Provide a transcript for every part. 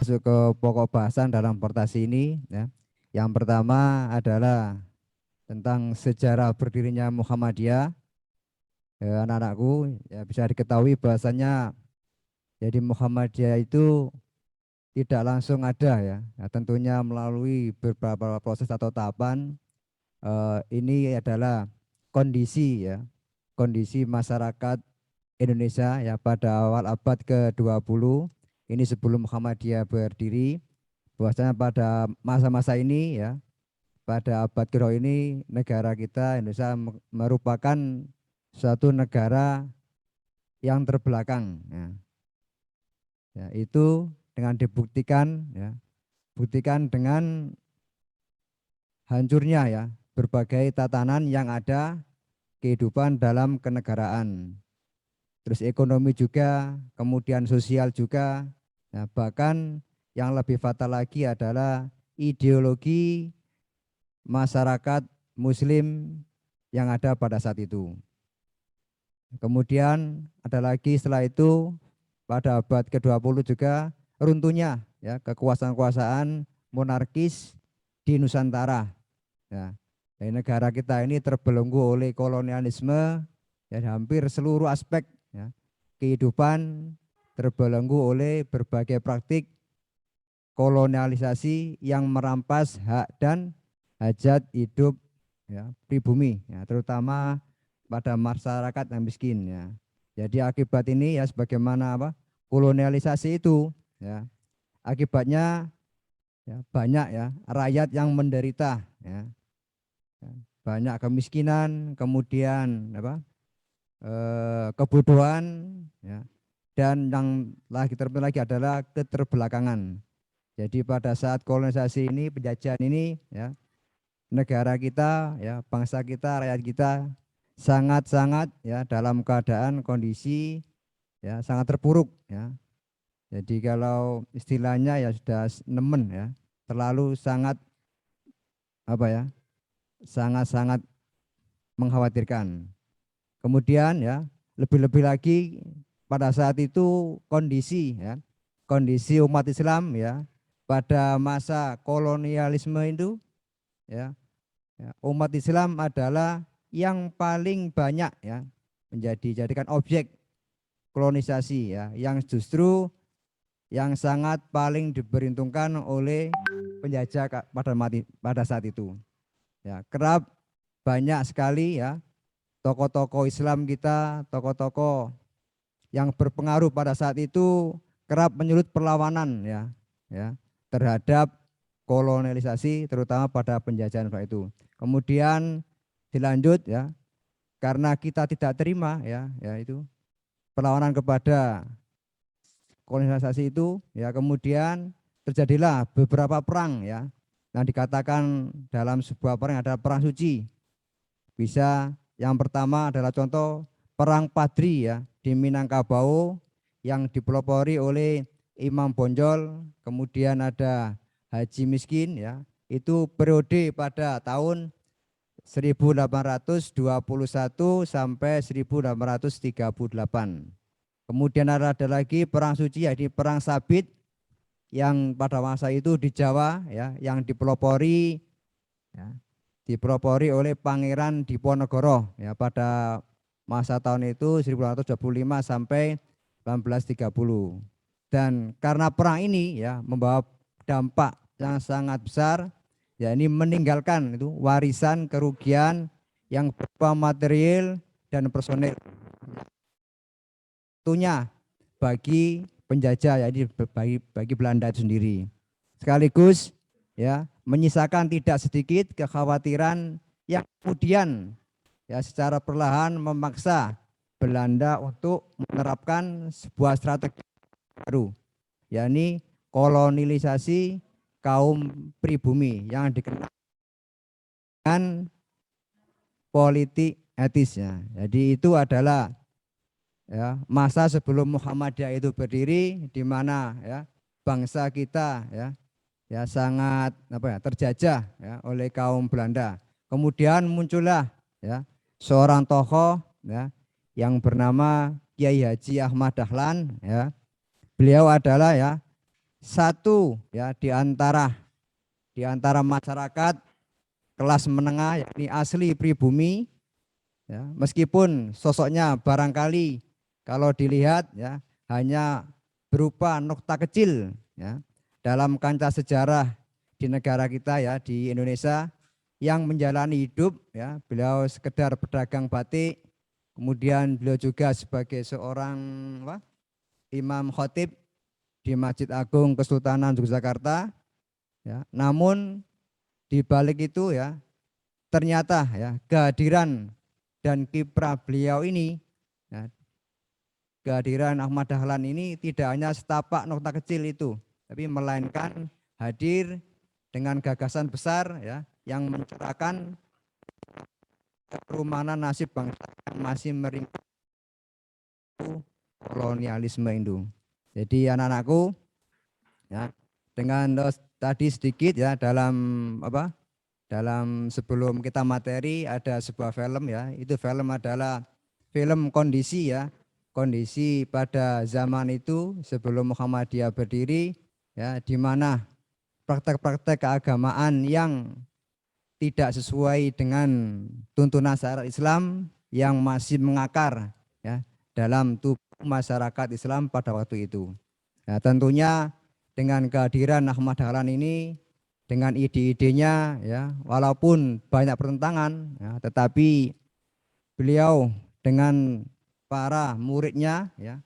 masuk ke pokok bahasan dalam pertasi ini ya. Yang pertama adalah tentang sejarah berdirinya Muhammadiyah. Anak-anakku ya, bisa diketahui bahasanya jadi Muhammadiyah itu tidak langsung ada ya. Tentunya melalui beberapa proses atau tahapan. Ini adalah kondisi ya, kondisi masyarakat Indonesia ya pada awal abad ke-20 ini sebelum Muhammadiyah berdiri, bahwasanya pada masa-masa ini ya, pada abad ke-20 ini negara kita Indonesia merupakan suatu negara yang terbelakang ya. Ya, itu dengan dibuktikan ya, buktikan dengan hancurnya ya berbagai tatanan yang ada kehidupan dalam kenegaraan. Terus ekonomi juga, kemudian sosial juga. Nah, bahkan yang lebih fatal lagi adalah ideologi masyarakat Muslim yang ada pada saat itu. Kemudian ada lagi setelah itu pada abad ke-20 juga runtuhnya ya kekuasaan-kekuasaan monarkis di Nusantara. Ya, dari negara kita ini terbelenggu oleh kolonialisme ya, hampir seluruh aspek ya, kehidupan terbelenggu oleh berbagai praktik kolonialisasi yang merampas hak dan hajat hidup ya, pribumi ya, terutama pada masyarakat yang miskin ya. Jadi akibat ini ya sebagaimana apa kolonialisasi itu ya, akibatnya ya, banyak ya rakyat yang menderita ya. Banyak kemiskinan, kemudian apa kebodohan ya, dan yang lagi terpenting lagi adalah keterbelakangan. Jadi pada saat kolonisasi ini, penjajahan ini ya, negara kita ya, bangsa kita, rakyat kita sangat-sangat ya dalam keadaan kondisi ya sangat terpuruk ya. Jadi kalau istilahnya ya sudah nemen ya, terlalu sangat apa ya, sangat-sangat mengkhawatirkan. Kemudian ya lebih-lebih lagi pada saat itu kondisi ya, kondisi umat Islam ya pada masa kolonialisme itu ya, umat Islam adalah yang paling banyak ya jadikan objek kolonisasi ya, yang justru yang sangat paling diperhitungkan oleh penjajah pada saat itu. Ya, kerap banyak sekali ya tokoh-tokoh Islam kita, tokoh-tokoh yang berpengaruh pada saat itu kerap menyulut perlawanan ya terhadap kolonialisasi terutama pada penjajahan itu. Kemudian dilanjut ya karena kita tidak terima ya itu perlawanan kepada kolonialisasi itu ya, kemudian terjadilah beberapa perang ya yang dikatakan dalam sebuah perang adalah perang suci. Bisa yang pertama adalah contoh perang Padri ya di Minangkabau yang dipelopori oleh Imam Bonjol, kemudian ada Haji Miskin ya. Itu periode pada tahun 1821 sampai 1838. Kemudian ada lagi perang suci yaitu perang Sabit yang pada masa itu di Jawa ya, yang dipelopori ya, oleh Pangeran Diponegoro ya pada masa tahun itu 1825 sampai 1830. Dan karena perang ini ya membawa dampak yang sangat besar ya, ini meninggalkan itu warisan kerugian yang berupa material dan personel tentunya bagi penjajah ya, bagi Belanda itu sendiri. Sekaligus ya menyisakan tidak sedikit kekhawatiran yang kemudian ya secara perlahan memaksa Belanda untuk menerapkan sebuah strategi baru, yakni kolonialisasi kaum pribumi yang dikenal dengan politik etisnya. Jadi itu adalah ya masa sebelum Muhammadiyah itu berdiri, di mana ya bangsa kita ya sangat apa ya terjajah ya oleh kaum Belanda. Kemudian muncullah ya seorang tokoh ya yang bernama Kiai Haji Ahmad Dahlan ya. Beliau adalah ya satu ya di antara masyarakat kelas menengah yakni asli pribumi ya, meskipun sosoknya barangkali kalau dilihat ya hanya berupa nokta kecil ya dalam kancah sejarah di negara kita ya di Indonesia yang menjalani hidup ya, beliau sekedar pedagang batik, kemudian beliau juga sebagai seorang imam khotib di Masjid Agung Kesultanan Yogyakarta ya. Namun di balik itu ya ternyata ya kehadiran dan kiprah beliau ini ya, kehadiran Ahmad Dahlan ini tidak hanya setapak nokta kecil itu, tapi melainkan hadir dengan gagasan besar ya yang mencerahkan perumahan nasib bangsa yang masih meringkuk kolonialisme Indo. Jadi anak-anakku ya dengan tadi sedikit ya dalam sebelum kita materi ada sebuah film ya, itu film adalah film kondisi ya, kondisi pada zaman itu sebelum Muhammadiyah berdiri ya, di mana praktek-praktek keagamaan yang tidak sesuai dengan tuntunan syariat Islam yang masih mengakar ya dalam tubuh masyarakat Islam pada waktu itu. Nah, tentunya dengan kehadiran Ahmad Dahlan ini dengan ide-idenya ya walaupun banyak pertentangan ya, tetapi beliau dengan para muridnya ya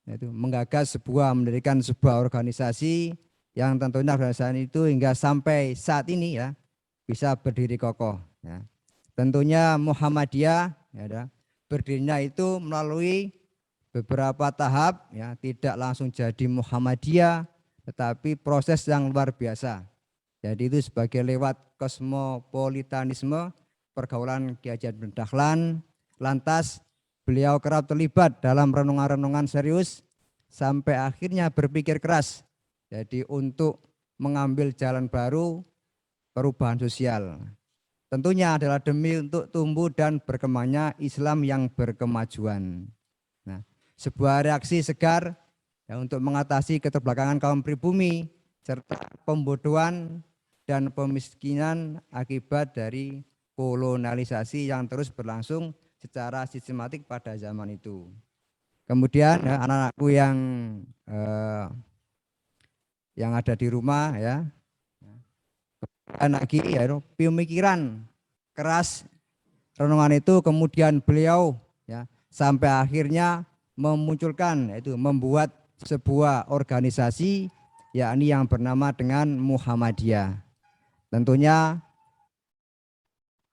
itu menggagas mendirikan sebuah organisasi yang tentunya organisasi itu hingga sampai saat ini ya bisa berdiri kokoh ya. Tentunya Muhammadiyah ya, berdirinya itu melalui beberapa tahap ya, tidak langsung jadi Muhammadiyah tetapi proses yang luar biasa. Jadi itu sebagai lewat kosmopolitanisme pergaulan Ki Hajar bin Dahlan. Lantas beliau kerap terlibat dalam renungan-renungan serius sampai akhirnya berpikir keras. Jadi untuk mengambil jalan baru perubahan sosial. Tentunya adalah demi untuk tumbuh dan berkembangnya Islam yang berkemajuan. Nah, sebuah reaksi segar ya, untuk mengatasi keterbelakangan kaum pribumi serta pembodohan dan pemiskinan akibat dari kolonialisasi yang terus berlangsung secara sistematik pada zaman itu. Kemudian ya, anak-anakku yang ada di rumah ya, lagi ya pemikiran keras renungan itu kemudian beliau ya sampai akhirnya memunculkan yaitu membuat sebuah organisasi yakni yang bernama dengan Muhammadiyah. Tentunya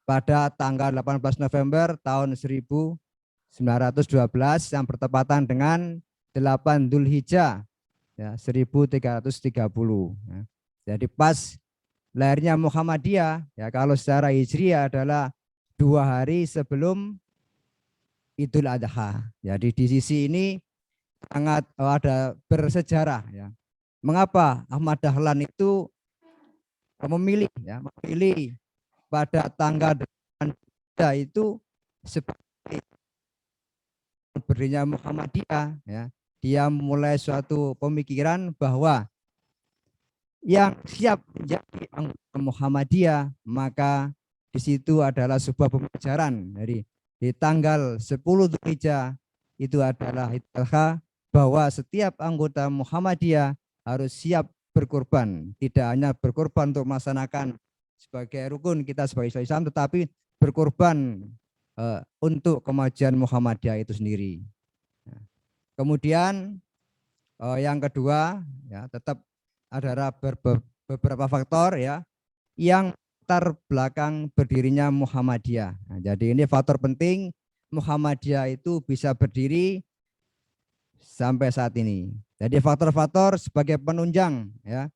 pada tanggal 18 November tahun 1912 yang bertepatan dengan 8 Dzulhijjah ya 1330 ya. Jadi pas lahirnya Muhammadiyah ya kalau secara hijriah adalah 2 hari sebelum Idul Adha. Jadi di sisi ini sangat ada bersejarah ya. Mengapa Ahmad Dahlan itu memilih pada tanggal 8 itu sebagai berdirinya Muhammadiyah ya. Dia mulai suatu pemikiran bahwa yang siap menjadi anggota Muhammadiyah maka di situ adalah sebuah pembelajaran. Jadi di tanggal 10 Dzulhijjah itu adalah bahwa setiap anggota Muhammadiyah harus siap berkorban, tidak hanya berkorban untuk melaksanakan sebagai rukun kita sebagai Islam, tetapi berkorban untuk kemajuan Muhammadiyah itu sendiri. Nah, kemudian yang kedua ya tetap adalah beberapa faktor ya yang latar belakang berdirinya Muhammadiyah. Nah, jadi ini faktor penting Muhammadiyah itu bisa berdiri sampai saat ini. Jadi faktor-faktor sebagai penunjang ya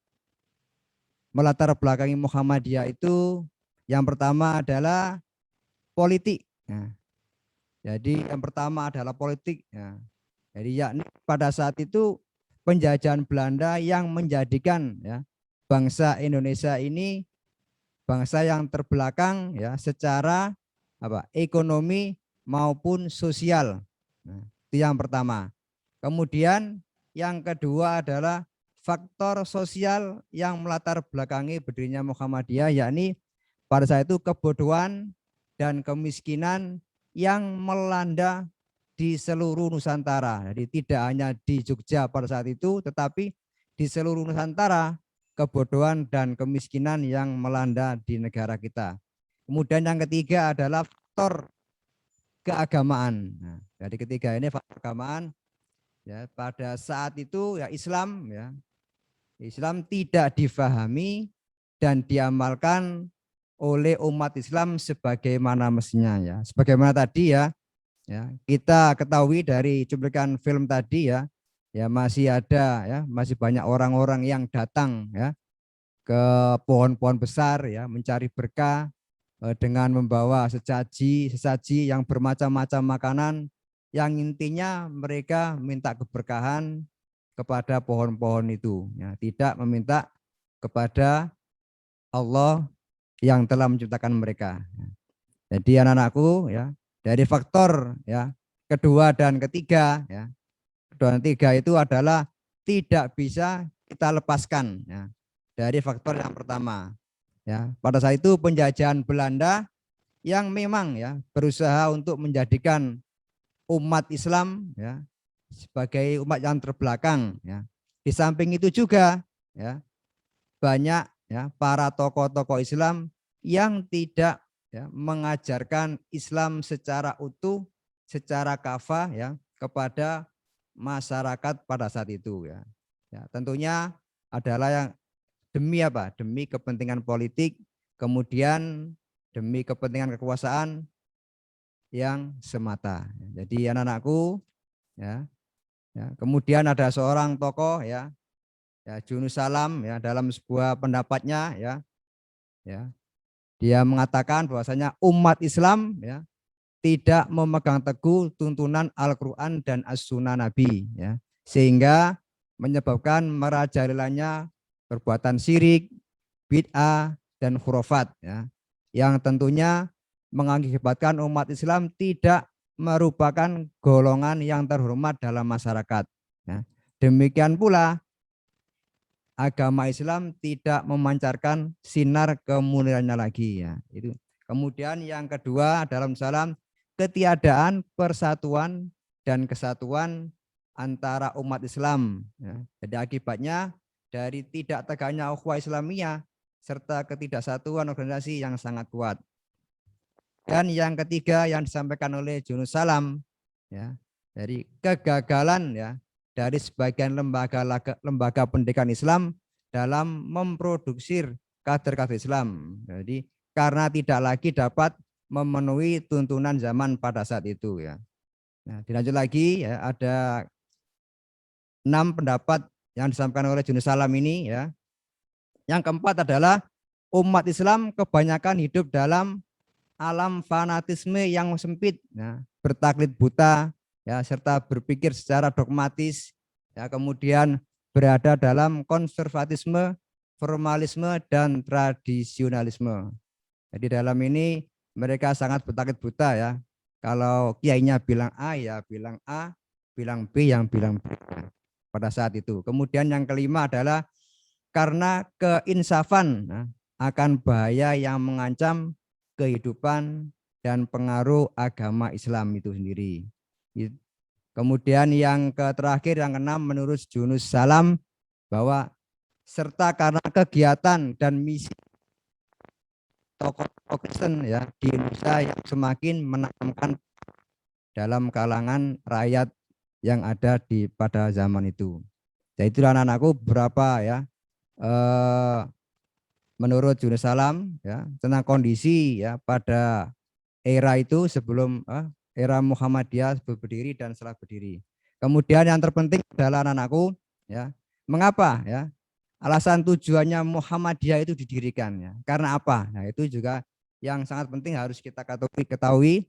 melatar belakangi Muhammadiyah itu yang pertama adalah politik. Nah, jadi yang pertama adalah politik. Ya. Jadi yakni pada saat itu penjajahan Belanda yang menjadikan ya bangsa Indonesia ini bangsa yang terbelakang ya secara ekonomi maupun sosial. Nah, itu yang pertama. Kemudian yang kedua adalah faktor sosial yang melatar belakangi berdirinya Muhammadiyah, yakni pada saat itu kebodohan dan kemiskinan yang melanda di seluruh Nusantara. Jadi tidak hanya di Jogja pada saat itu, tetapi di seluruh Nusantara kebodohan dan kemiskinan yang melanda di negara kita. Kemudian yang ketiga adalah faktor keagamaan. Nah, jadi ketiga ini faktor keagamaan. Ya, pada saat itu ya Islam tidak difahami dan diamalkan oleh umat Islam sebagaimana mestinya ya. Sebagaimana tadi ya kita ketahui dari cuplikan film tadi ya masih ada masih banyak orang-orang yang datang ke pohon-pohon besar mencari berkah dengan membawa sesaji yang bermacam-macam makanan yang intinya mereka minta keberkahan kepada pohon-pohon itu tidak meminta kepada Allah yang telah menciptakan mereka. Jadi anak-anakku dari faktor kedua dan ketiga kedua dan ketiga itu adalah tidak bisa kita lepaskan dari faktor yang pertama pada saat itu penjajahan Belanda yang memang berusaha untuk menjadikan umat Islam sebagai umat yang terbelakang di samping itu juga banyak para tokoh-tokoh Islam yang tidak mengajarkan Islam secara utuh, secara kafah kepada masyarakat pada saat itu tentunya adalah yang demi apa? Demi kepentingan politik, kemudian demi kepentingan kekuasaan yang semata. Jadi anak-anakku kemudian ada seorang tokoh Yunus Salam dalam sebuah pendapatnya dia mengatakan bahwasanya umat Islam tidak memegang teguh tuntunan Al-Qur'an dan As-Sunnah Nabi sehingga menyebabkan merajalelanya perbuatan syirik, bid'ah dan khurafat yang tentunya mengakibatkan umat Islam tidak merupakan golongan yang terhormat dalam masyarakat. Demikian pula agama Islam tidak memancarkan sinar kemuliaannya lagi itu. Kemudian yang kedua dalam salam ketiadaan persatuan dan kesatuan antara umat Islam Jadi akibatnya dari tidak tegaknya ukhuwah Islamiyah serta ketidaksatuan organisasi yang sangat kuat. Dan yang ketiga yang disampaikan oleh Yunus Salam dari kegagalan dari sebagian lembaga pendidikan Islam dalam memproduksi kader-kader Islam. Jadi karena tidak lagi dapat memenuhi tuntunan zaman pada saat itu Nah, dilanjut lagi ada 6 pendapat yang disampaikan oleh Yunus Salam ini Yang keempat adalah umat Islam kebanyakan hidup dalam alam fanatisme yang sempit, bertaklid buta, serta berpikir secara dogmatis, kemudian berada dalam konservatisme, formalisme, dan tradisionalisme. Jadi dalam ini mereka sangat bertaklid buta Kalau kiainya bilang A bilang A, bilang B yang bilang B pada saat itu. Kemudian yang kelima adalah karena keinsafan akan bahaya yang mengancam kehidupan dan pengaruh agama Islam itu sendiri. Kemudian yang terakhir yang keenam menurut Yunus Salam bahwa serta karena kegiatan dan misi tokoh Kristen di Indonesia yang semakin menanamkan dalam kalangan rakyat yang ada pada zaman itu. Jadi itu anak-anakku beberapa menurut Yunus Salam tentang kondisi pada era itu sebelum era Muhammadiyah berdiri dan setelah berdiri. Kemudian yang terpenting adalah anak-anakku mengapa alasan tujuannya Muhammadiyah itu didirikan karena apa? Nah, itu juga yang sangat penting harus kita ketahui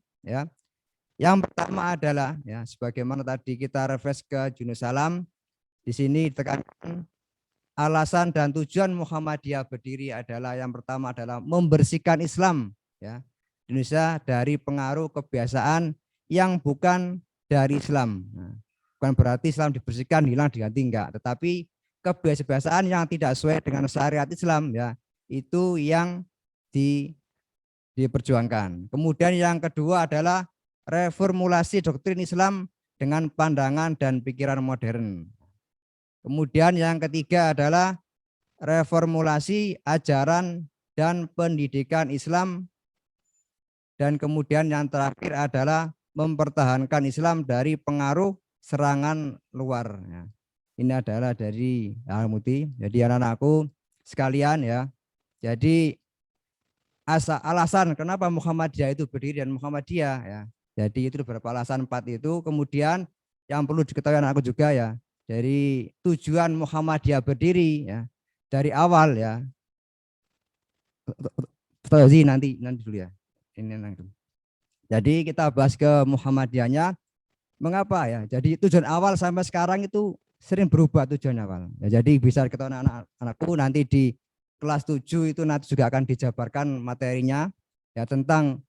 Yang pertama adalah sebagaimana tadi kita refresh ke Yunus Salam, di sini ditekankan alasan dan tujuan Muhammadiyah berdiri adalah yang pertama adalah membersihkan Islam Indonesia dari pengaruh kebiasaan yang bukan dari Islam. Bukan berarti Islam dibersihkan hilang diganti enggak, tetapi kebiasaan yang tidak sesuai dengan syariat Islam ya, itu yang diperjuangkan. Kemudian yang kedua adalah reformulasi doktrin Islam dengan pandangan dan pikiran modern. Kemudian yang ketiga adalah reformulasi ajaran dan pendidikan Islam. Dan kemudian yang terakhir adalah mempertahankan Islam dari pengaruh serangan luar. Ya. Ini adalah dari Al-Muti. Jadi anak-anakku sekalian ya. Jadi alasan kenapa Muhammadiyah itu berdiri dan Muhammadiyah ya. Jadi itu beberapa alasan 4 itu. Kemudian yang perlu diketahui anakku juga ya. Dari tujuan Muhammadiyah berdiri ya. Dari awal ya. Nanti dulu ya. Ini nanti. Jadi kita bahas ke Muhammadiyahnya. Mengapa ya? Jadi tujuan awal sampai sekarang itu sering berubah tujuan awal. Ya, jadi bisa ketahui anak-anakku nanti di kelas 7 itu nanti juga akan dijabarkan materinya ya tentang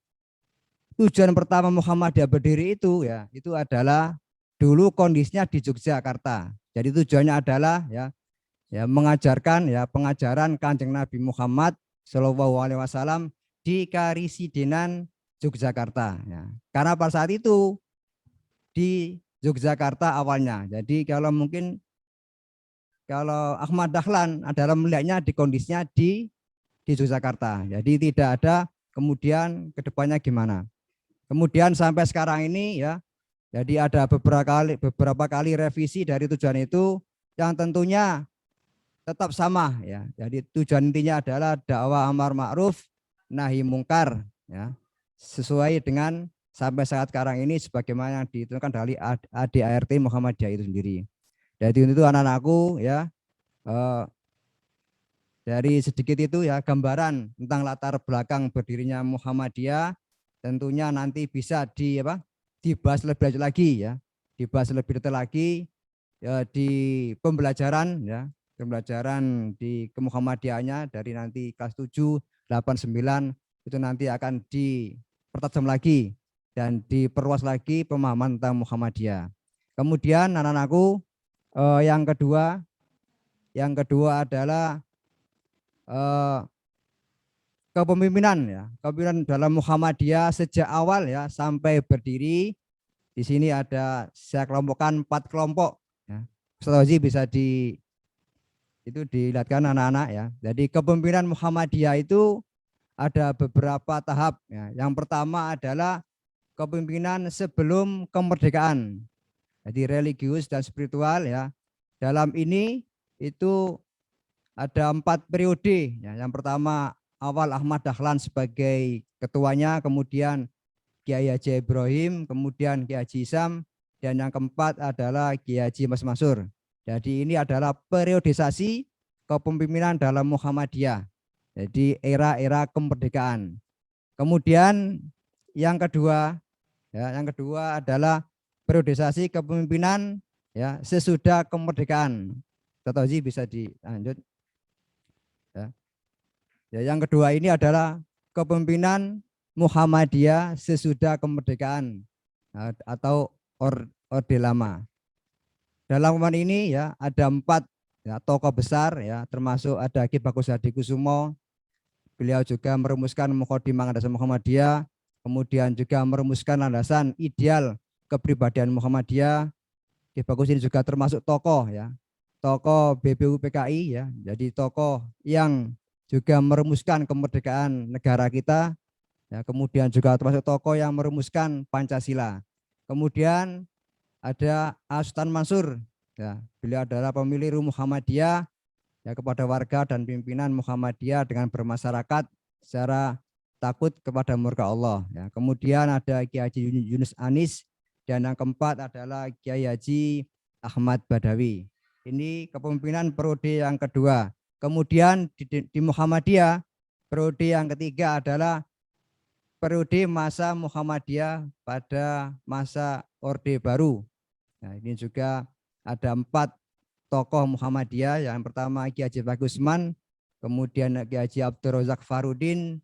tujuan pertama Muhammadiyah berdiri itu ya, itu adalah dulu kondisinya di Yogyakarta. Jadi tujuannya adalah ya mengajarkan ya pengajaran Kanjeng Nabi Muhammad Shallallahu Alaihi Wasallam di Karisidenan Yogyakarta ya. Karena pada saat itu di Yogyakarta awalnya. Jadi kalau mungkin kalau Ahmad Dahlan adalah melihatnya di kondisinya di Yogyakarta. Jadi tidak ada kemudian kedepannya gimana. Kemudian sampai sekarang ini ya, jadi ada beberapa kali revisi dari tujuan itu yang tentunya tetap sama ya. Jadi tujuan intinya adalah dakwah amar ma'ruf nahi mungkar ya. Sesuai dengan sampai saat sekarang ini sebagaimana yang ditentukan dari ADART Muhammadiyah itu sendiri. Jadi itu anak-anakku ya dari sedikit itu ya gambaran tentang latar belakang berdirinya Muhammadiyah, tentunya nanti bisa dibahas lebih lanjut lagi ya, dibahas lebih detail lagi ya, di pembelajaran ya, pembelajaran di kemuhammadiyahnya dari nanti kelas 7, 8, 9 itu nanti akan dipertajam lagi dan diperluas lagi pemahaman tentang Muhammadiyah. Kemudian anak-anakku yang kedua adalah kepemimpinan ya, kepemimpinan dalam Muhammadiyah sejak awal ya sampai berdiri. Di sini ada saya kelompokkan 4 kelompok ya. Ustaz bisa dilihatkan anak-anak ya. Jadi kepemimpinan Muhammadiyah itu ada beberapa tahap ya. Yang pertama adalah kepemimpinan sebelum kemerdekaan. Jadi religius dan spiritual ya. Dalam ini itu ada 4 periode ya. Yang pertama awal Ahmad Dahlan sebagai ketuanya, kemudian Kiai Haji Ibrahim, kemudian Kiai Haji Isam, dan yang keempat adalah Kiai Haji Mas Masur. Jadi ini adalah periodisasi kepemimpinan dalam Muhammadiyah. Jadi era-era kemerdekaan. Kemudian yang kedua adalah periodisasi kepemimpinan ya sesudah kemerdekaan. Tatozi bisa dilanjut. Ya, yang kedua ini adalah kepemimpinan Muhammadiyah sesudah kemerdekaan atau Orde Lama. Dalam momen ini ya ada 4 ya, tokoh besar ya, termasuk ada Ki Bagus Hadikusumo. Beliau juga merumuskan Mukhodimah Landasan Muhammadiyah, kemudian juga merumuskan landasan ideal kepribadian Muhammadiyah. Ki Bagus ini juga termasuk tokoh ya, tokoh BBU PKI ya, jadi tokoh yang juga merumuskan kemerdekaan negara kita. Ya, kemudian juga termasuk tokoh yang merumuskan Pancasila. Kemudian ada Sultan Mansur, ya, beliau adalah pemilik Muhammadiyah ya, kepada warga dan pimpinan Muhammadiyah dengan bermasyarakat secara takut kepada murka Allah. Ya. Kemudian ada Kiai Haji Yunus Anis dan yang keempat adalah Kiai Haji Ahmad Badawi. Ini kepemimpinan periode yang kedua. Kemudian di Muhammadiyah periode yang ketiga adalah periode masa Muhammadiyah pada masa Orde Baru. Nah, ini juga ada 4 tokoh Muhammadiyah. Yang pertama Ki Haji Bagusman, kemudian Ki Haji Abdul Razak Farudin,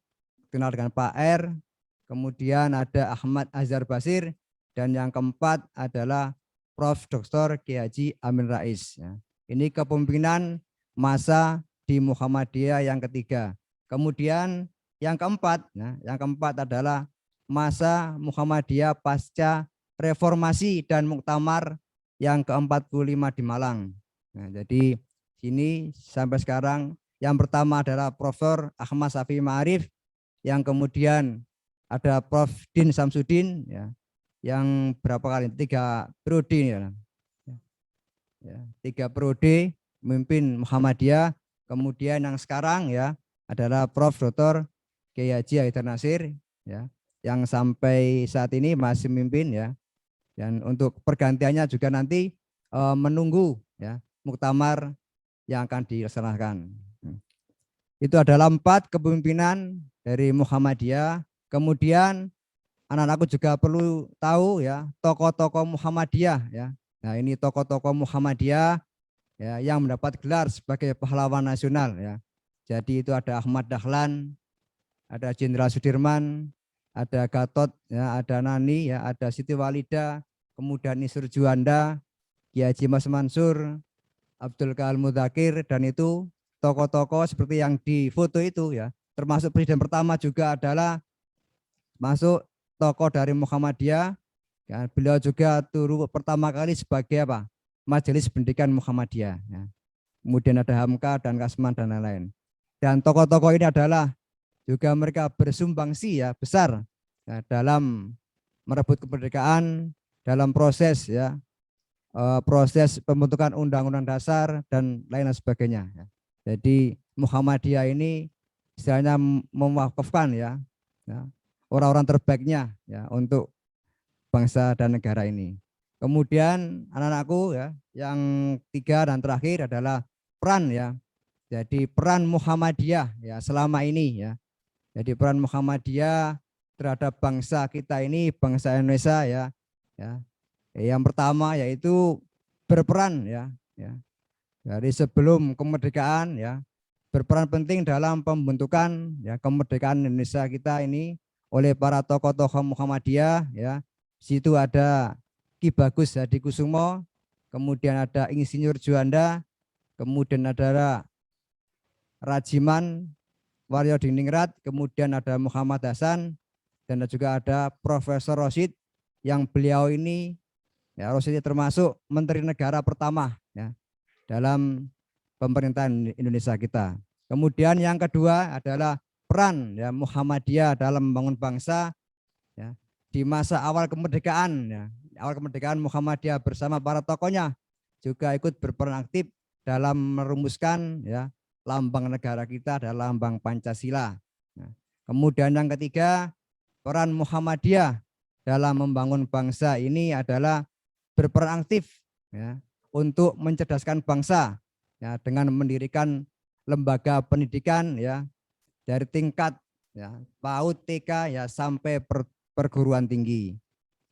kenal dengan Pak R, kemudian ada Ahmad Azhar Basir, dan yang keempat adalah Prof. Dr. Ki Haji Amin Rais. Ya. Ini kepemimpinan masa di Muhammadiyah yang ketiga. Kemudian yang keempat, yang keempat adalah masa Muhammadiyah pasca reformasi dan muktamar yang ke-45 di Malang. Nah, jadi sini sampai sekarang yang pertama adalah Profesor Ahmad Syafi'i Ma'arif, yang kemudian ada Prof. Din Samsudin, ya, yang berapa kali? 3 periode, ya, 3 periode memimpin Muhammadiyah. Kemudian yang sekarang ya adalah Prof. Dr. Kiai Haji Haidar Nasir, ya, yang sampai saat ini masih memimpin, ya. Dan untuk pergantiannya juga nanti menunggu, ya, muktamar yang akan dilaksanakan. Itu adalah 4 kepemimpinan dari Muhammadiyah. Kemudian anak-anakku juga perlu tahu, ya, tokoh-tokoh Muhammadiyah, ya. Nah, ini tokoh-tokoh Muhammadiyah, ya, yang mendapat gelar sebagai pahlawan nasional, ya. Jadi itu ada Ahmad Dahlan, ada Jenderal Sudirman, ada Gatot, ya, ada Nani, ya, ada Siti Walida, kemudian Isur Juanda, Kiai Haji Mas Mansur, Abdul Kahal Mudakir, dan itu tokoh-tokoh seperti yang di foto itu, ya. Termasuk presiden pertama juga adalah masuk tokoh dari Muhammadiyah, ya. Beliau juga turun pertama kali sebagai apa? Majelis Pendidikan Muhammadiyah, ya. Kemudian ada Hamka dan Kasman dan lain-lain. Dan tokoh-tokoh ini adalah juga mereka bersumbangsi, ya, besar, ya, dalam merebut kemerdekaan, dalam proses, ya, proses pembentukan Undang-Undang Dasar dan lain sebagainya, ya. Jadi Muhammadiyah ini istilahnya mewakafkan, ya, orang-orang terbaiknya, ya, untuk bangsa dan negara ini. Kemudian anak-anakku, ya, yang 3 dan terakhir adalah peran, ya. Jadi peran Muhammadiyah, ya, selama ini, ya. Jadi peran Muhammadiyah terhadap bangsa kita ini, bangsa Indonesia, ya. Ya. Yang pertama yaitu berperan, ya, dari sebelum kemerdekaan, ya, berperan penting dalam pembentukan, ya, kemerdekaan Indonesia kita ini oleh para tokoh-tokoh Muhammadiyah, ya. Situ ada Ki Bagus Hadikusumo, kemudian ada Insinyur Juanda, kemudian ada Rajiman Waryo Diningrat, kemudian ada Muhammad Hasan, dan juga ada Profesor Rosid, yang beliau ini, ya, Rosid termasuk Menteri Negara pertama, ya, dalam pemerintahan Indonesia kita. Kemudian yang kedua adalah peran, ya, Muhammadiyah dalam membangun bangsa, ya, di masa awal kemerdekaan, ya. Awal kemerdekaan Muhammadiyah bersama para tokohnya juga ikut berperan aktif dalam merumuskan, ya, lambang negara kita adalah lambang Pancasila. Nah, kemudian yang ketiga, peran Muhammadiyah dalam membangun bangsa ini adalah berperan aktif, ya, untuk mencerdaskan bangsa, ya, dengan mendirikan lembaga pendidikan, ya, dari tingkat, ya, PAUD, TK, ya, sampai perguruan tinggi,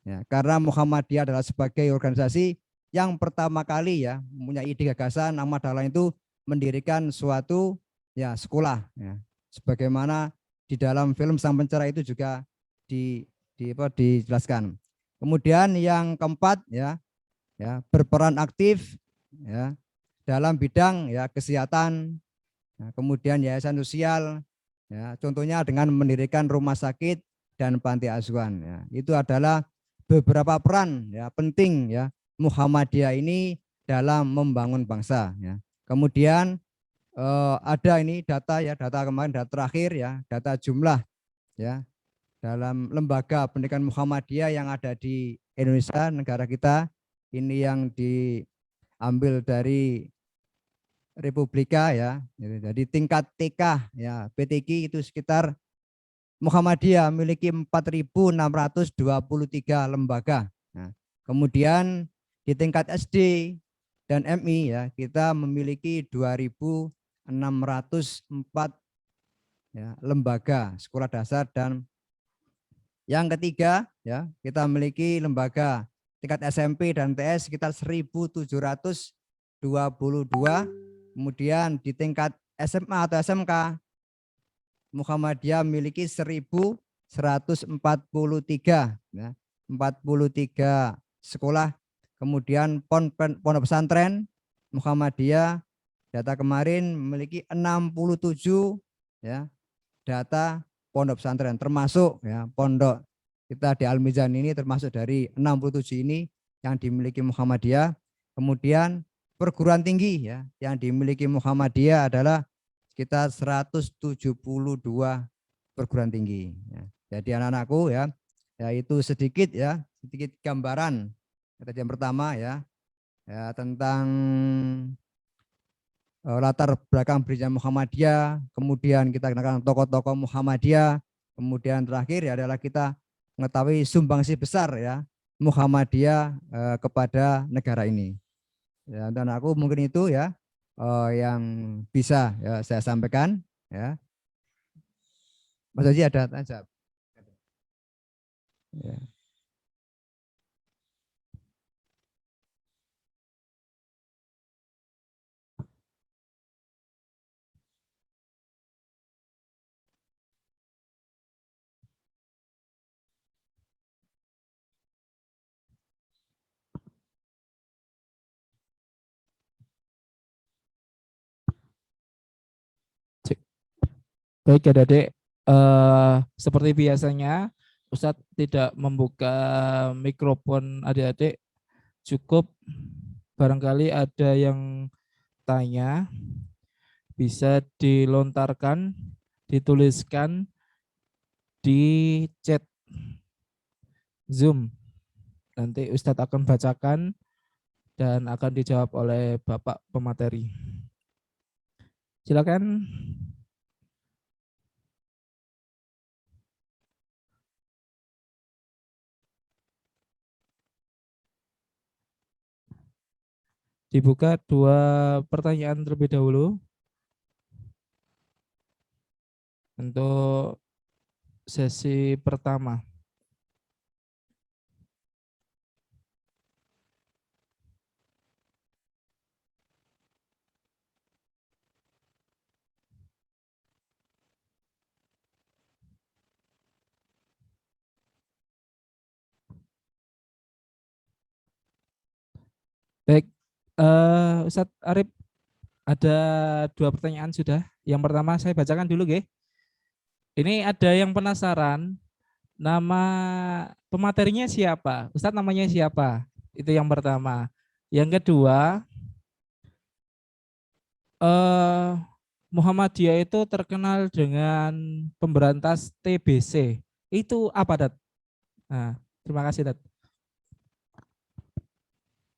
ya. Karena Muhammadiyah adalah sebagai organisasi yang pertama kali, ya, mempunyai ide gagasan Ahmad Dahlan itu mendirikan suatu, ya, sekolah, ya. Sebagaimana di dalam film Sang Pencerah itu juga dijelaskan. Kemudian yang keempat, ya, berperan aktif, ya, dalam bidang, ya, kesehatan, ya, kemudian yayasan sosial, ya, contohnya dengan mendirikan rumah sakit dan panti asuhan, ya. Itu adalah beberapa peran, ya, penting, ya, Muhammadiyah ini dalam membangun bangsa, ya. Kemudian ada ini data, ya, data kemarin, data terakhir, ya, data jumlah, ya, dalam lembaga pendidikan Muhammadiyah yang ada di Indonesia, negara kita ini, yang diambil dari Republika, ya. Jadi tingkat TK, ya, PTQ itu sekitar Muhammadiyah memiliki 4.623 lembaga. Nah, kemudian di tingkat SD dan MI, ya, kita memiliki 2.604, ya, lembaga sekolah dasar. Dan yang ketiga, ya, kita memiliki lembaga tingkat SMP dan TS sekitar 1.722. Kemudian di tingkat SMA atau SMK, Muhammadiyah memiliki 1.143, ya, 43 sekolah. Kemudian pondok pesantren Muhammadiyah data kemarin memiliki 67 ya data pondok pesantren, termasuk ya pondok kita di Al-Mizan ini termasuk dari 67 ini yang dimiliki Muhammadiyah. Kemudian perguruan tinggi ya yang dimiliki Muhammadiyah adalah sekitar 172 perguruan tinggi ya. Jadi anak-anakku ya, itu sedikit ya, sedikit gambaran yang pertama ya, tentang latar belakang berdirinya Muhammadiyah, kemudian kita kenalkan tokoh-tokoh Muhammadiyah, kemudian terakhir ya adalah kita mengetahui sumbangsi besar ya Muhammadiyah kepada negara ini. Ya, dan aku mungkin itu ya yang bisa ya saya sampaikan ya. Mas Haji ada tanya? Ya. Baik adik-adik, seperti biasanya Ustadz tidak membuka mikrofon adik-adik, cukup barangkali ada yang tanya bisa dilontarkan, dituliskan di chat Zoom. Nanti Ustadz akan bacakan dan akan dijawab oleh Bapak pemateri. Silakan. Dibuka 2 pertanyaan terlebih dahulu untuk sesi pertama. Baik, Ustadz Arif, ada 2 pertanyaan sudah. Yang pertama saya bacakan dulu, Ge. Ini ada yang penasaran, nama pematerinya siapa? Ustadz namanya siapa? Itu yang pertama. Yang kedua, eh, Muhammadiyah itu terkenal dengan pemberantas TBC. Itu apa, Dat? Nah, terima kasih, Dat.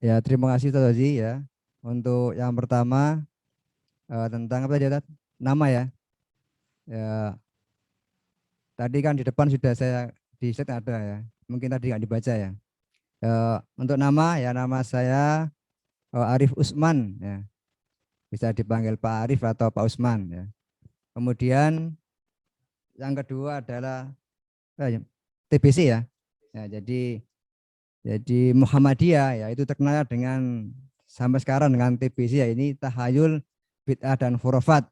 Ya, terima kasih Ustaz Haji ya. Untuk yang pertama tentang apa tadi Ustaz? Nama ya. Ya, tadi kan di depan sudah saya di set ada ya. Mungkin tadi nggak dibaca ya. Untuk nama ya nama saya Arif Usman ya. Bisa dipanggil Pak Arif atau Pak Usman ya. Kemudian yang kedua adalah TBC ya. Ya, jadi Muhammadiyah ya itu terkenal dengan sampai sekarang dengan TBC ya ini tahayul bid'ah dan khurafat.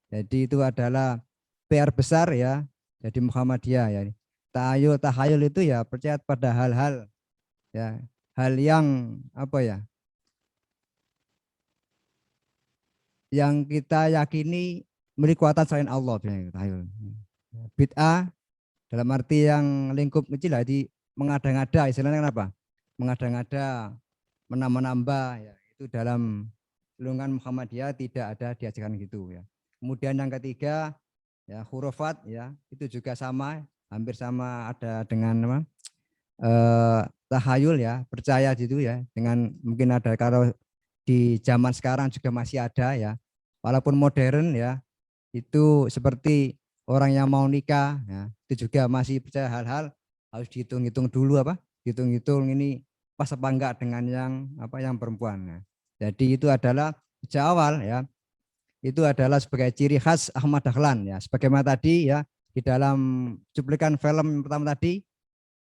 Jadi itu adalah PR besar ya. Jadi Muhammadiyah ya. Tahayul itu ya percaya pada hal-hal ya, hal yang apa ya? Yang kita yakini milik kekuatan selain Allah tahayul. Bid'ah dalam arti yang lingkup kecil jadi mengada-ngada istilahnya kenapa? Mengada-ngada menambah-nambah ya itu dalam lingkungan Muhammadiyah tidak ada diajarkan gitu ya. Kemudian yang ketiga ya hurufat ya itu juga sama hampir sama ada dengan apa? Tahayul ya percaya gitu ya dengan mungkin ada kalau di zaman sekarang juga masih ada ya walaupun modern ya itu seperti orang yang mau nikah ya, itu juga masih percaya hal-hal harus dihitung-hitung dulu apa hitung-hitung ini pas apa enggak dengan yang apa yang perempuan ya. Jadi itu adalah sejak awal ya itu adalah sebagai ciri khas Ahmad Dahlan ya sebagaimana tadi ya di dalam cuplikan film pertama tadi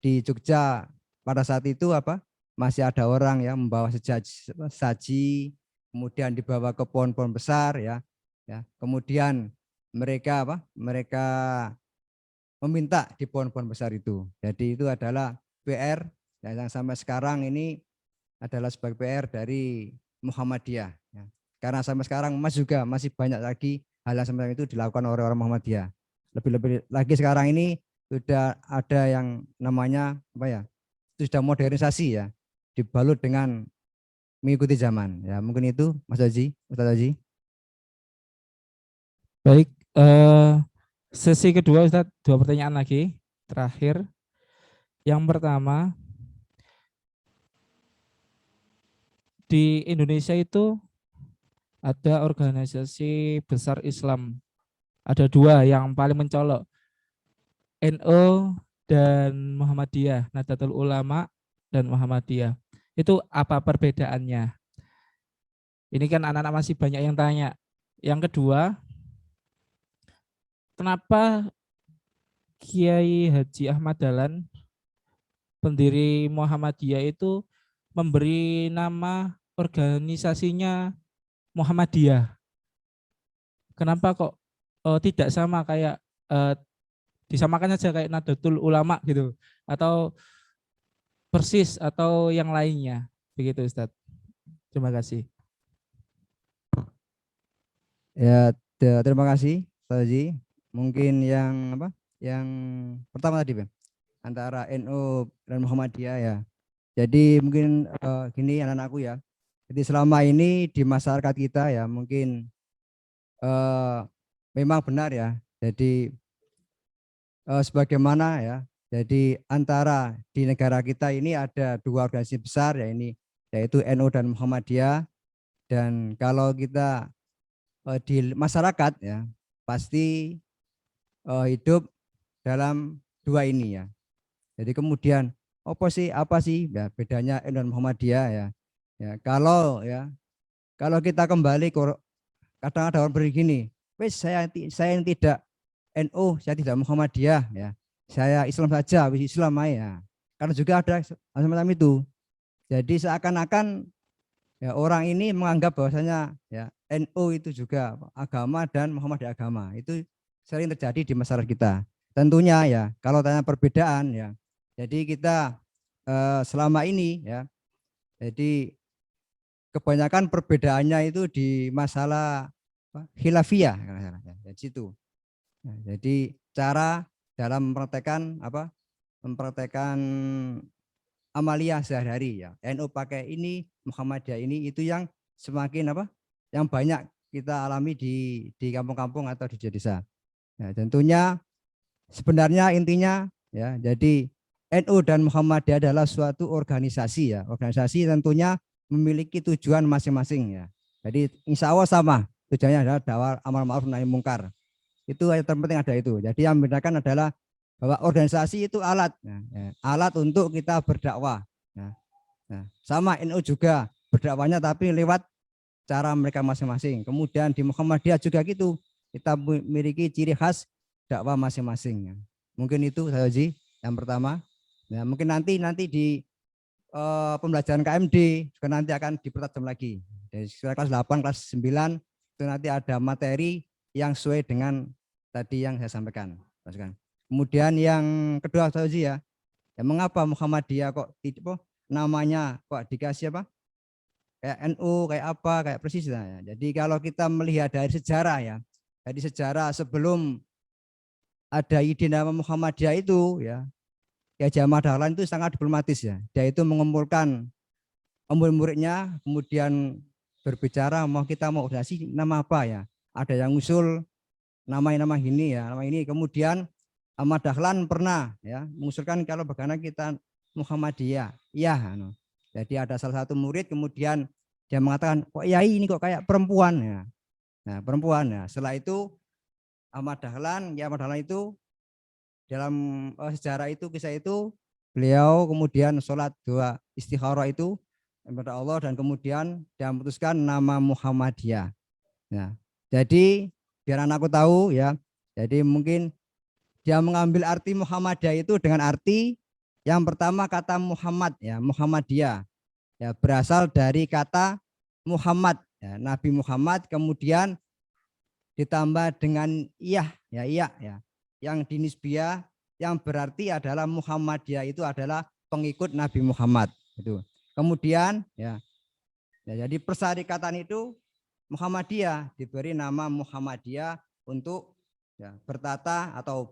di Jogja pada saat itu apa masih ada orang yang membawa saji kemudian dibawa ke pohon-pohon besar ya kemudian mereka meminta di pohon-pohon besar itu. Jadi itu adalah PR yang sampai sekarang ini adalah sebagai PR dari Muhammadiyah. Karena sampai sekarang juga masih banyak lagi hal yang semacam itu dilakukan oleh orang Muhammadiyah. Lebih-lebih lagi sekarang ini sudah ada yang namanya apa ya? Sudah modernisasi ya, dibalut dengan mengikuti zaman. Ya, mungkin itu Mas Haji, Ustaz Haji. Baik, sesi kedua Ustaz, 2 pertanyaan lagi terakhir. Yang pertama, di Indonesia itu ada organisasi besar Islam. Ada 2 yang paling mencolok, NU dan Muhammadiyah, Nahdlatul Ulama dan Muhammadiyah. Itu apa perbedaannya? Ini kan anak-anak masih banyak yang tanya. Yang kedua, kenapa Kiai Haji Ahmad Dahlan, pendiri Muhammadiyah itu memberi nama organisasinya Muhammadiyah? Kenapa kok tidak sama kayak disamakan saja kayak Nahdlatul Ulama gitu, atau persis atau yang lainnya? Begitu Ustadz. Terima kasih. Ya, terima kasih Ustaz Haji. Mungkin yang apa? Yang pertama tadi, Bang, antara NU dan Muhammadiyah ya. Jadi mungkin gini anak-anakku ya. Jadi selama ini di masyarakat kita ya mungkin memang benar ya. Jadi sebagaimana ya. Jadi antara di negara kita ini ada 2 organisasi besar ya ini, yaitu NU dan Muhammadiyah. Dan kalau kita di masyarakat ya pasti hidup dalam 2 ini ya. Jadi kemudian apa sih ya bedanya NU dan Muhammadiyah ya. Ya kalau kita kembali ke kadang ada orang begini, wes saya yang tidak NU, saya tidak Muhammadiyah ya. Saya Islam saja, wis Islam ya. Karena juga ada semacam itu. Jadi seakan-akan ya orang ini menganggap bahwasanya ya NU itu juga agama dan Muhammadiyah agama. Itu sering terjadi di masyarakat kita. Tentunya ya kalau tanya perbedaan ya. Jadi kita selama ini ya. Jadi kebanyakan perbedaannya itu di masalah khilafiyah di situ. Nah, jadi cara dalam mempraktekkan amaliyah sehari-hari ya. NU pakai ini, Muhammadiyah ini itu yang semakin yang banyak kita alami di kampung-kampung atau di desa. Nah, tentunya sebenarnya intinya ya, jadi NU dan Muhammadiyah adalah suatu organisasi ya. Organisasi tentunya memiliki tujuan masing-masing ya. Jadi insya Allah sama, tujuannya adalah dakwah amal ma'ruf nahi mungkar. Itu yang terpenting ada itu. Jadi yang membedakan adalah bahwa organisasi itu alat, alat untuk kita berdakwah. Sama NU juga berdakwahnya tapi lewat cara mereka masing-masing. Kemudian di Muhammadiyah juga gitu, kita memiliki ciri khas dakwah masing-masing. Mungkin itu saya Haji yang pertama. Ya, mungkin nanti di pembelajaran KMD juga nanti akan dipertajam lagi. Dari kelas 8, kelas 9 itu nanti ada materi yang sesuai dengan tadi yang saya sampaikan. Kemudian yang kedua saya Haji ya, mengapa Muhammadiyah kok namanya kok dikasih kayak NU, kayak apa, kayak persis ya. Jadi kalau kita melihat dari sejarah ya, dari sejarah sebelum ada ide nama Muhammadiyah itu ya, Kiai Ahmad Dahlan itu sangat diplomatis ya. Dia itu mengumpulkan murid-muridnya, kemudian berbicara kita mau organisasi nama apa ya. Ada yang usul nama ini ya, nama ini. Kemudian Ahmad Dahlan pernah ya mengusulkan kalau bagaimana kita Muhammadiyah. Iya. Jadi ada salah satu murid kemudian dia mengatakan, kok Yai ini kok kayak perempuan ya. Nah, perempuan ya. Setelah itu Ahmad Dahlan itu dalam sejarah itu, kisah itu beliau kemudian sholat 2 istikharah itu kepada Allah dan kemudian dia memutuskan nama Muhammadiyah. Nah, jadi biar anakku tahu ya. Jadi mungkin dia mengambil arti Muhammadiyah itu dengan arti yang pertama kata Muhammad ya, Muhammadiyah. Ya, berasal dari kata Muhammad ya, Nabi Muhammad, kemudian ditambah dengan iya ya yang dinisbiyah yang berarti adalah Muhammadiyah itu adalah pengikut Nabi Muhammad itu. Kemudian ya jadi persyarikatan itu Muhammadiyah diberi nama Muhammadiyah untuk ya, bertata atau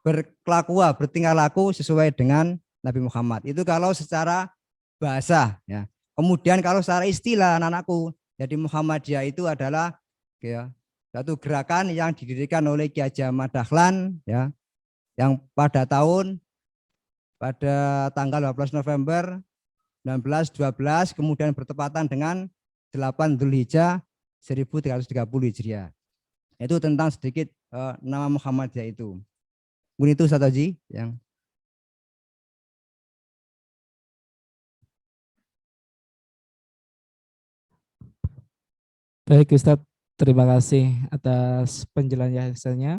bertingkah laku sesuai dengan Nabi Muhammad. Itu kalau secara bahasa ya. Kemudian kalau secara istilah anak-anakku, jadi Muhammadiyah itu adalah ya, satu gerakan yang didirikan oleh Ki Haji Ahmad Dahlan ya, yang pada tanggal 12 November 1912 kemudian bertepatan dengan 8 Dzulhijjah 1330 Hijriah. Itu tentang sedikit nama Muhammadiyah itu. Mungkin itu Ustaz Haji yang Baik Ustadz, terima kasih atas penjelasannya.